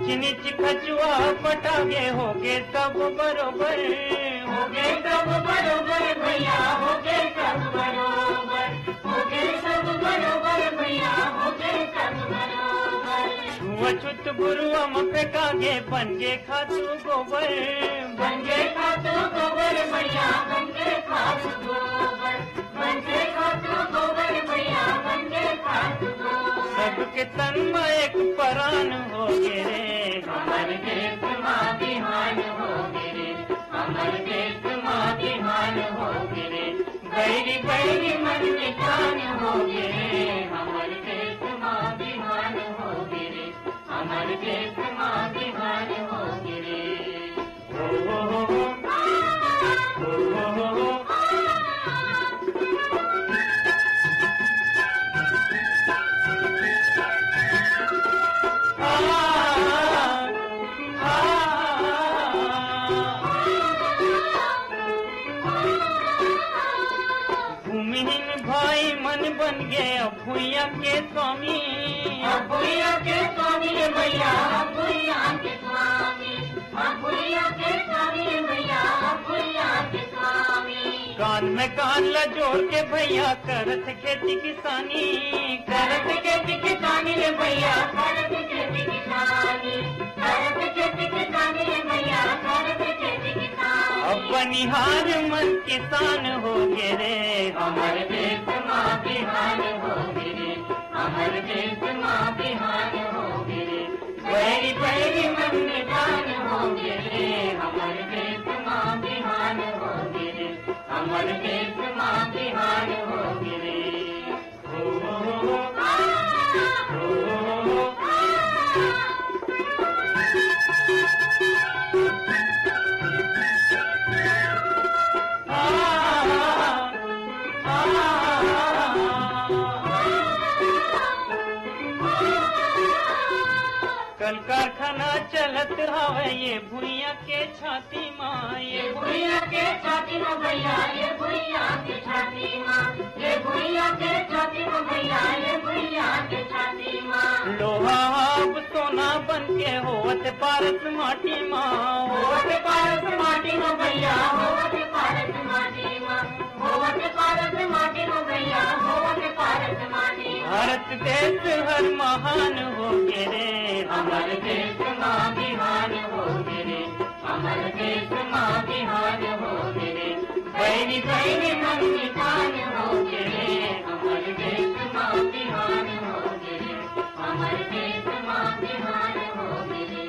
नीच खचुआ पटागे होगे सब बरोबर, होगे सब बरोबर भैया, होगे सब बरोबर, होगे सब बरोबर भैया, होगे सब बरोबर। छुआछूत बुरुआ पे कागे बनगे खातू गोबर, बनगे खातू गोबर भैया, बनगे खातू गोबर, बनगे खातू गोबर भैया, बनगे खातू गोबर। सबके तन में एक परान हो गे रे, हमर देश माँ बिहान हो गिरे, हमर देश माँ बिहान हो गिरे, बैरी बैरी मन में जान हो गिरे, हमर देश माँ बिहान हो गिरे, हमर देश माँ बिहान हो गिरे। हो हो हो हो। भूमिहीन भाई मन बन गए भूया के स्वामी, भूया के स्वामी भैया, भूया के स्वामी, भूया के स्वामी भैया, भूया के स्वामी। कान में कान ला जोड़ के भैया करत खेती किसानी, करत खेती किसानी रे भैया, करत खेती किसानी, करत खेती किसानी रे भैया, करत खेती किसानी। अब बनिहार मन किसान हो गे रे, हमर देश माँ बिहान हो गिरे, हमर देश माँ बिहान हो गिरे, बैरी बैरी मन में जान हो गिरे, हमर देश माँ बिहान हो गिरे, हमर देश माँ बिहान हो गिरे। हो हो हो। कल कारखाना चलत हवे ये भुइया के छाती माँ, ये भुइया के छाती में भैया, ये भुइया के छाती माँ, ये भुइया के छाती में भैया, ये भुइया के छाती माँ। लोहा अब सोना बन के होवत पारस माटी माँ, होवत पारस माटी में भैया, होवत पारस माटी माँ, होवत पारस माटी में भैया, होवत पारस माटी। भारत देश हर महान हो गे रे, हमर देश माँ बिहान हो गिरे, हमर देश माँ बिहान हो गिरे, बैरी बैरी मन निशान हो गिरे, हमर देश माँ बिहान हो गिरे, हमर देश माँ बिहान हो गिरे।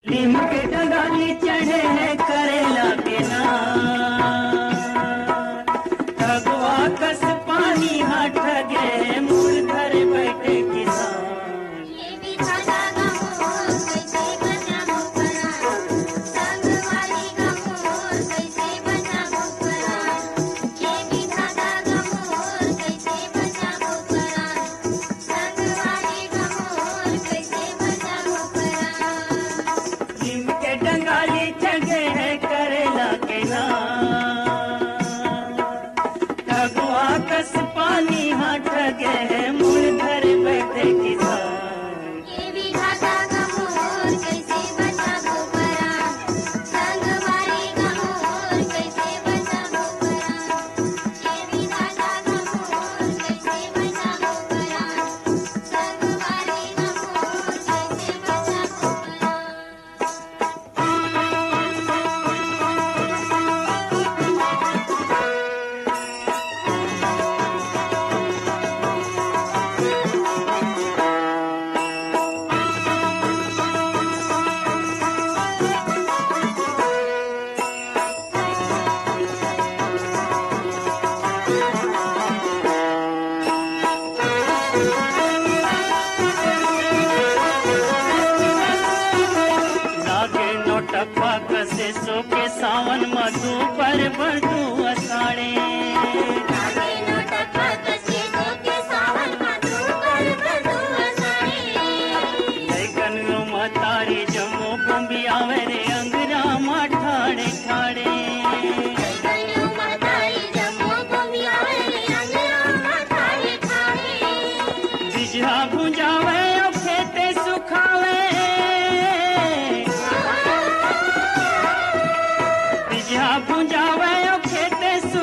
नीम के डगाली चढ़े है करेला के नाम, ठगवा कस पानी हाथ ठगे मूल घर बैठे किसान। ये भी खाना गमोर कैसे बचाबो परान, संग वाली गमोर कैसे बचाबो परान। ये भी खाना गमोर कैसे बचाबो परान, संग वाली गमोर कैसे बचाबो परान। नीम के डगाली चढ़े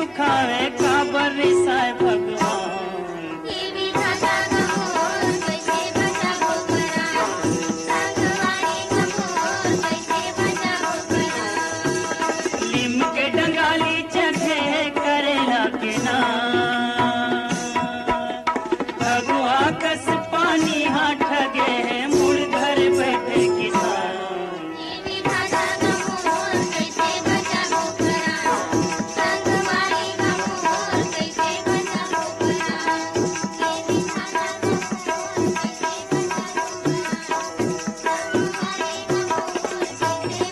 सिखावे का बरसाए भगवान। ये विधाता गमोर कैसे बचावो परान, संगवारी गमोर कैसे बचावो परान। लीम के डंगाली चखे करेला के नाम, भगवा कस पानी हाथ ठगे मुड़ घर बैठे किसान। ये विधाता गमोर कैसे बचावो परान, संगवारी गमोर कैसे बचावो परान। ये विधाता गमोर कैसे बचावो परान, संगवारी गमोर कैसे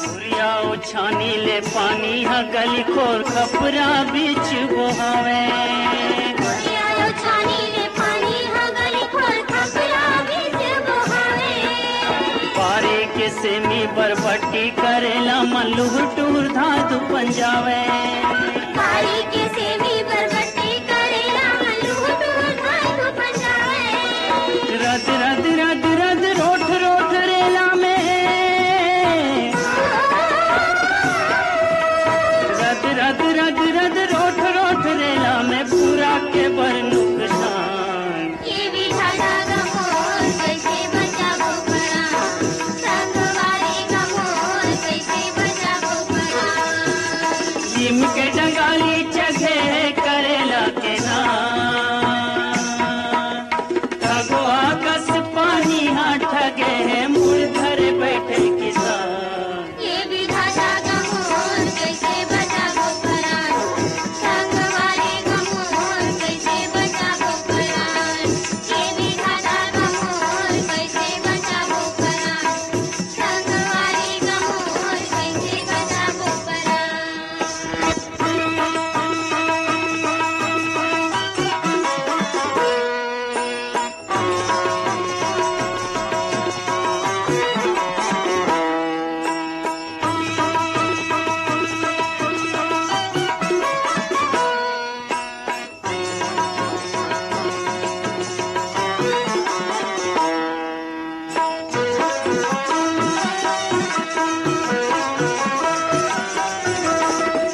सूर्या छानी ले पानी हा गली खोर कपड़ा बीच बोहावे। आयो छानी ले पानी हा गली खोर खपरा बीच बहावे। पारे के सेमी बरबट्टी करेला मल्लूर टूर धाधु पंजावे। काली के सेमी बरबट्टी करेला मलूट धातु पंजावे। रद रद रद रद रोठ रोठ रेला में, रद रद रद रद रोठ रोठ रेला में पूरा के बर नुकसान। ये विधाता गमोर कैसे बचावो परान, संगवारी गमोर कैसे बचावो परान। नीम के डंगाली चघे करेला के नाम, भगवा कस पानी हाथ ठगे मुड़ घर बैठे किसान। ये विधाता गमोर कैसे बचावो परान, संगवारी गमोर कैसे बचावो परान। ये विधाता गमोर कैसे बचावो परान, संगवारी गमोर कैसे बचावो परान।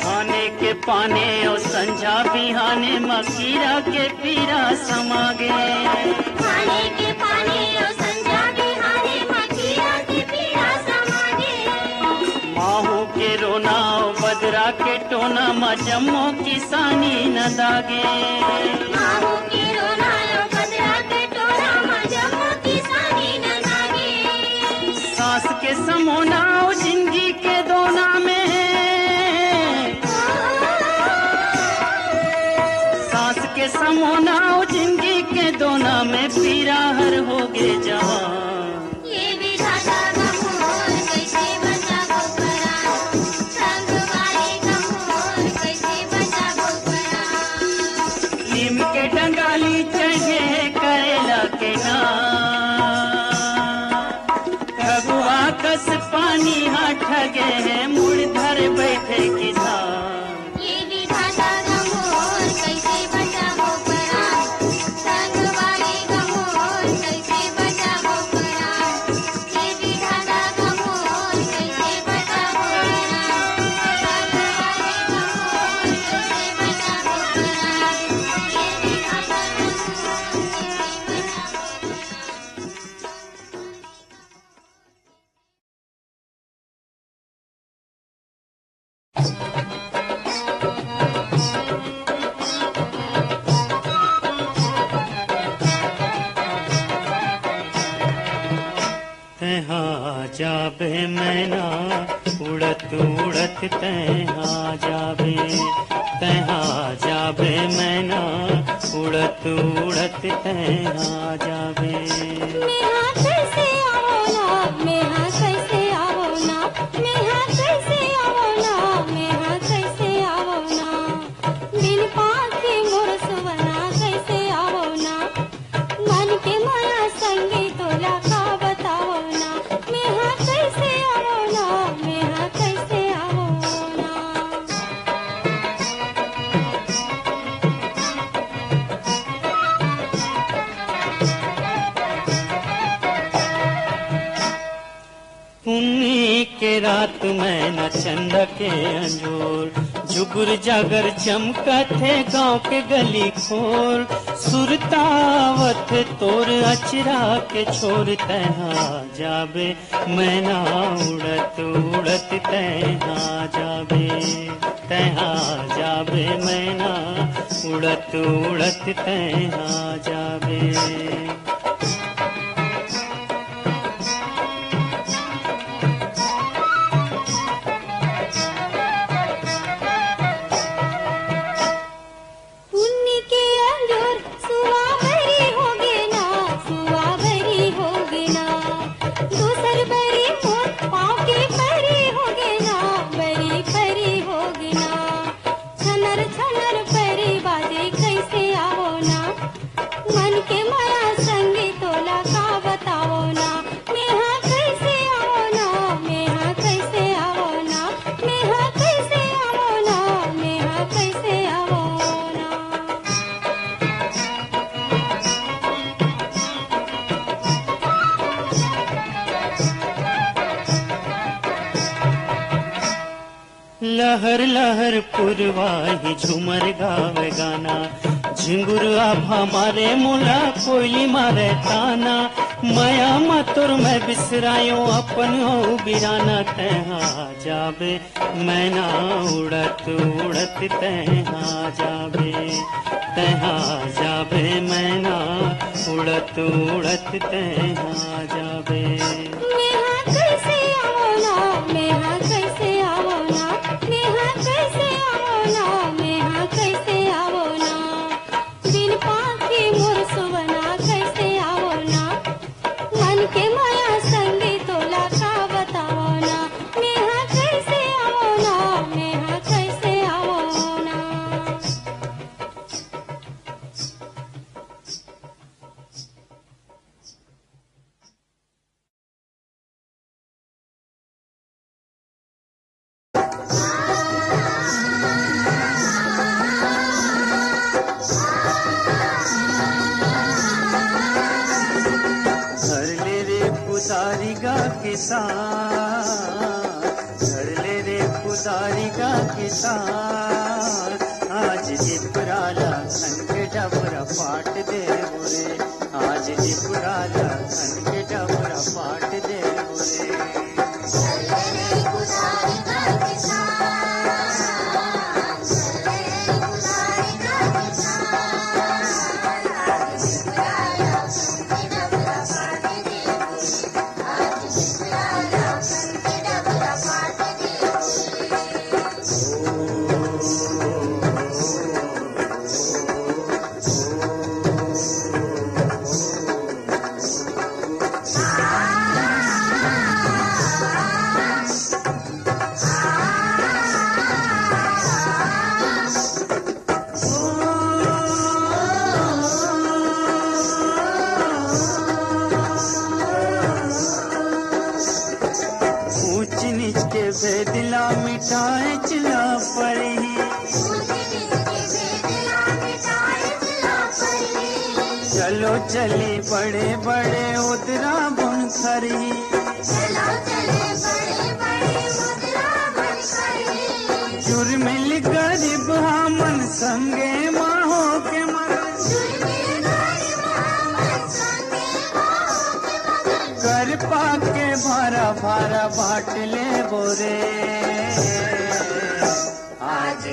खाने के पाने और संझा बिहाने मकीरा के पीरा समागे। खाने के पानी और संजा बिहाने मकीरा के पीरा समागे। माहू के रोना और बदरा के टोना मजमो किसानी न दागे। माहू के रोना लो बदरा के टोला मजमो किसानी न लागे। सांस के समोना और जिंदगी के दोना में, सांस के समोना और जिंदगी के दोना में पीरा हर हो गे जवान। ये विधाता गमोर कैसे बचावो परान, संगवारी गमोर कैसे बचावो परान। नीम के डंगाली चढ़े करेला के नाम, भगवा कस पानी हाथ ठगे मुड़ घर बैठे किसान। ये विधाता गमोर कैसे बचावो परान, संगवारी गमोर कैसे बचावो परान। ये विधाता गमोर कैसे बचावो परान, संगवारी गमोर कैसे बचावो परान। ये विधाता गमोर कैसे बचावो परान। तहाँ जाबे मैना उड़त उड़त तहाँ जाबे, तहाँ जाबे मैना उड़त उड़त तहाँ जाबे। मेहा कैसे आओ ना, मेहा कैसे आओ ना, मेहा कैसे आओ ना, मेहा कैसे रात में न चंदा के अंजोर, जुगुर जागर चमकत है गांव के गली खोर, सुरतावत तोर अचरा के छोर, तहाँ जाबे मैना उड़त उड़त तहाँ जाबे, तहाँ जाबे मैना उड़त उड़त तहाँ जाबे। लहर लहर पुरवाही झूमर गावे गाना, झिंगुर आभा मारे मुला कोयली मारे ताना, माया मतुर में बिसरायो अपन हो बिराना, तहाँ जाबे मैना उड़त उड़त तहाँ जाबे, तहाँ जाबे मैना उड़त उड़त तहाँ जाबे। धर ले रे पुदारी का किसान, आज जिपराला खन के डबरा पाट दे बुरे, आज जिपराला खन के डबरा पाट दे बुरे। दिला मिठाए चिला पड़ी, चलो चली बड़े बड़े उतरा बुन खरी, जुर्मिल गरीब हमन संगे माहो के मर, कर पाके भारा भारा बाट ले बोरे, आज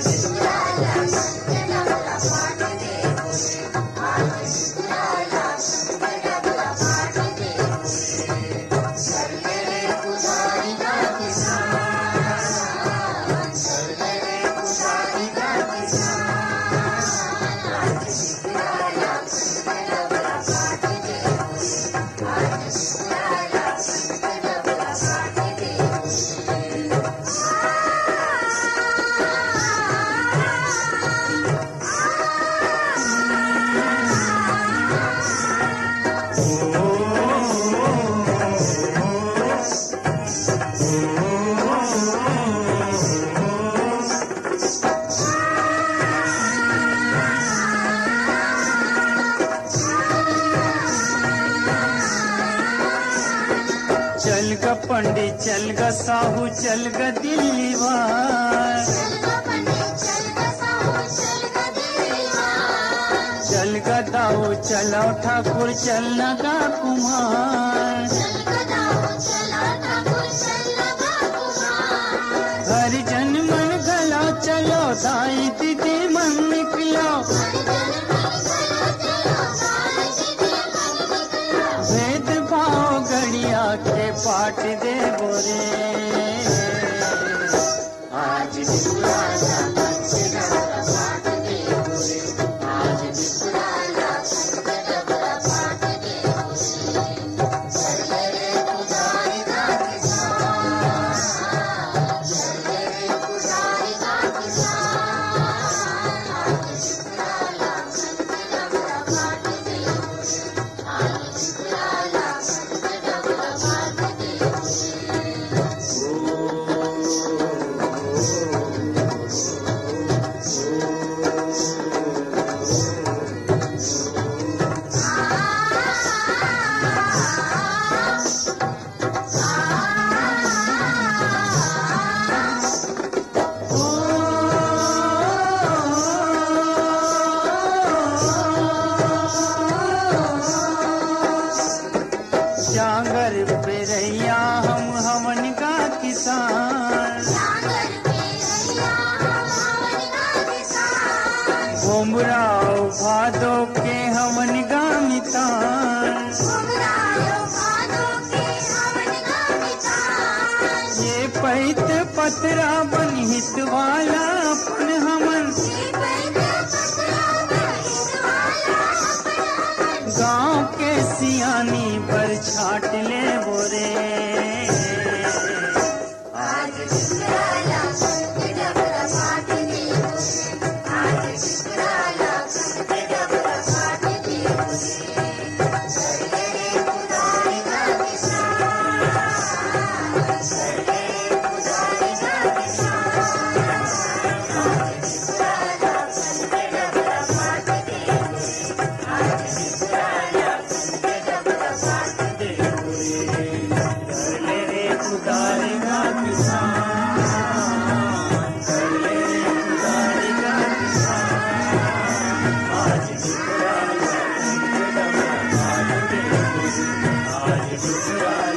पंडित चल ग साहू चल ग दिल्ली वार, चल ग दाऊ चलो ठाकुर चल न गा कुमार, हर जन मन गला चलो दाई दीदी मन निकलो, भेद भाव गड़िया के पाट दे बोरे, आज दिपुराला कंचे डबरा पाट दे बोरे, आज दिपुराला कंचे डबरा पाट दे बोरे, चल रे पुजारी का किसान, चल रे पुजारी का किसान, आज दिपुराला कंचे डबरा पाट दे बोरे, आज दिपुराला कंचे डबरा पाट दे जागर पे रैया हम हवन का किसान, घुमराओ भादो के हवन गामितान, ये पैत पतरा बन हित वाला अपन हमन, गांव के सियानी पर छाट ले बोरे, आज दिपुराला कंचे डबरा पाट दे बोरे, आज दिपुराला कंचे डबरा पाट दे बोरे, चल रे पुजारी का किसान, चल रे पुजारी का किसान, आज दिपुराला कंचे डबरा पाट दे बोरे, आज दिपुराला कंचे डबरा पाट दे बोरे, चल रे पुजारी का किसान, चल रे पुजारी का किसान, आज दिपुराला कंचे डबरा पाट दे बोरे, आज दिपुराला